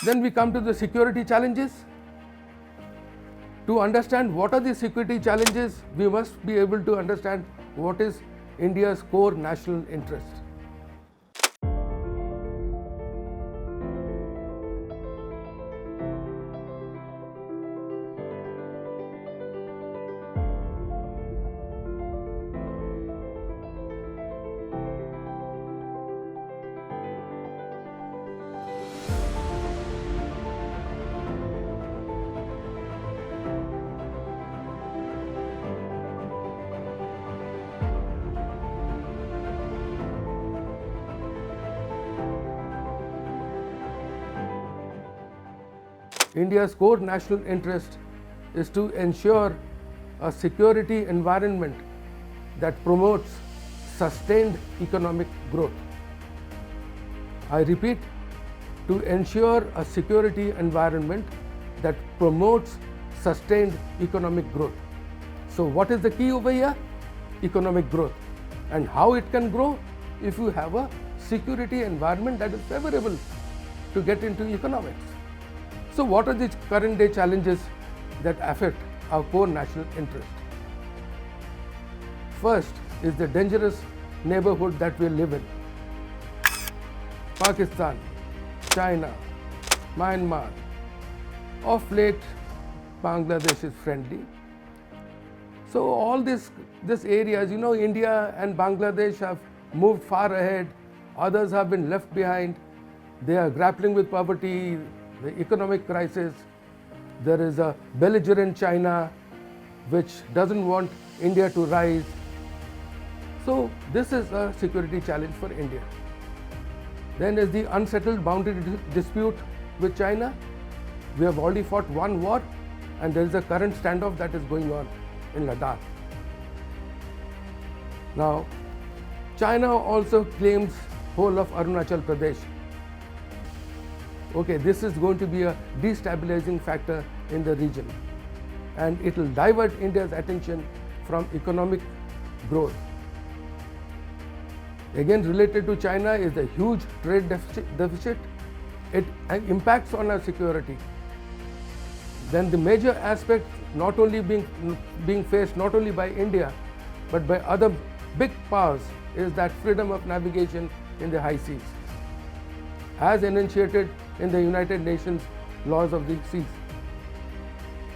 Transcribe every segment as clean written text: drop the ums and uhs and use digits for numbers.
Then we come to the security challenges. To understand what are the security challenges, we must be able to understand what is India's core national interest. India's core national interest is to ensure a security environment that promotes sustained economic growth. I repeat, to ensure a security environment that promotes sustained economic growth. So what is the key over here? Economic growth. And how it can grow? If you have a security environment that is favorable to get into economics. So what are the current day challenges that affect our core national interest? First is the dangerous neighborhood that we live in. Pakistan, China, Myanmar. Of late, Bangladesh is friendly. So all these areas, India and Bangladesh have moved far ahead. Others have been left behind. They are grappling with poverty, the economic crisis. There is a belligerent China which doesn't want India to rise. So this is a security challenge for India. Then is the unsettled boundary dispute with China. We have already fought one war and there is a current standoff that is going on in Ladakh. Now, China also claims whole of Arunachal Pradesh. Okay, this is going to be a destabilizing factor in the region and it will divert India's attention from economic growth. Again, related to China is the huge trade deficit. It impacts on our security. Then the major aspect not only being faced not only by India but by other big powers is that freedom of navigation in the high seas, as enunciated in the United Nations laws of the seas.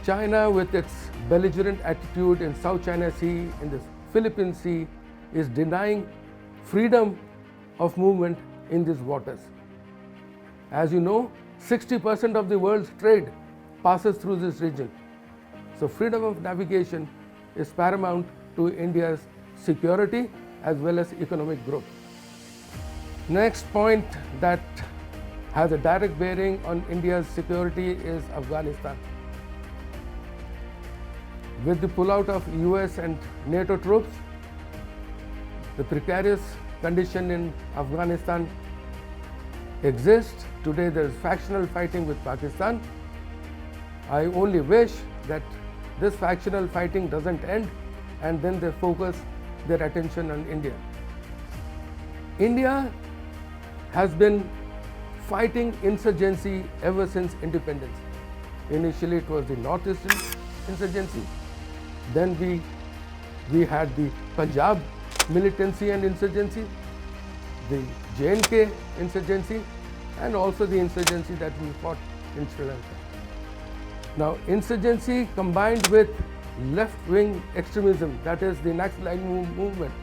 China, with its belligerent attitude in South China Sea, in the Philippine Sea, is denying freedom of movement in these waters. As you know, 60% of the world's trade passes through this region. So freedom of navigation is paramount to India's security as well as economic growth. Next point that has a direct bearing on India's security is Afghanistan. With the pullout of US and NATO troops, the precarious condition in Afghanistan exists. Today there is factional fighting with Pakistan. I only wish that this factional fighting doesn't end and then they focus their attention on India. India has been fighting insurgency ever since independence. Initially it was the northeastern insurgency, then we had the Punjab militancy and insurgency, the J&K insurgency, and also the insurgency that we fought in Sri Lanka. Now, insurgency combined with left-wing extremism, that is the Naxalite movement,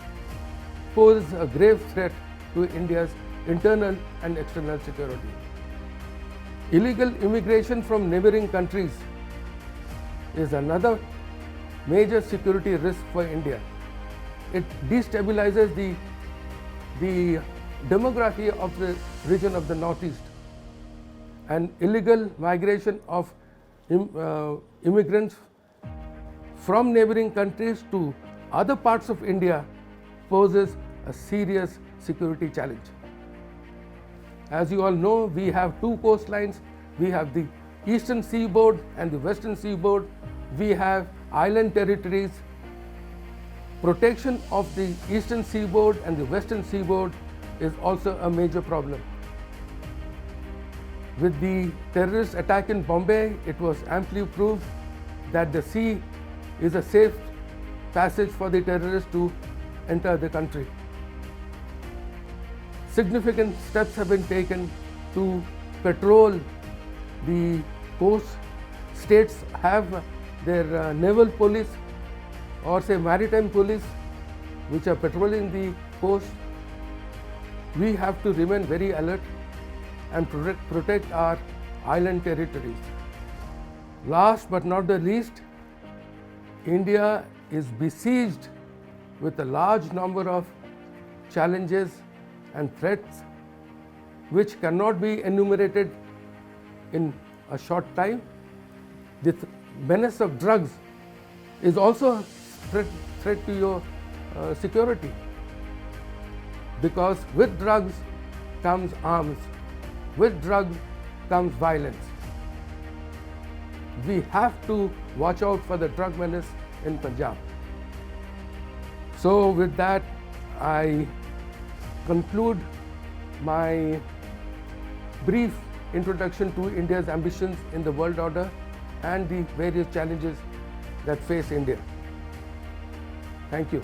poses a grave threat to India's internal and external security. Illegal immigration from neighboring countries is another major security risk for India. It destabilizes the demography of the region of the Northeast, and illegal migration of immigrants from neighboring countries to other parts of India poses a serious security challenge. As you all know, we have two coastlines. We have the eastern seaboard and the western seaboard. We have island territories. Protection of the eastern seaboard and the western seaboard is also a major problem. With the terrorist attack in Bombay, it was amply proved that the sea is a safe passage for the terrorists to enter the country. Significant steps have been taken to patrol the coast. States have their naval police or say maritime police which are patrolling the coast. We have to remain very alert and protect our island territories. Last but not the least, India is besieged with a large number of challenges and threats which cannot be enumerated in a short time. The menace of drugs is also a threat to your security, because with drugs comes arms, with drugs comes violence. We have to watch out for the drug menace in Punjab. So with that, I conclude my brief introduction to India's ambitions in the world order and the various challenges that face India. Thank you.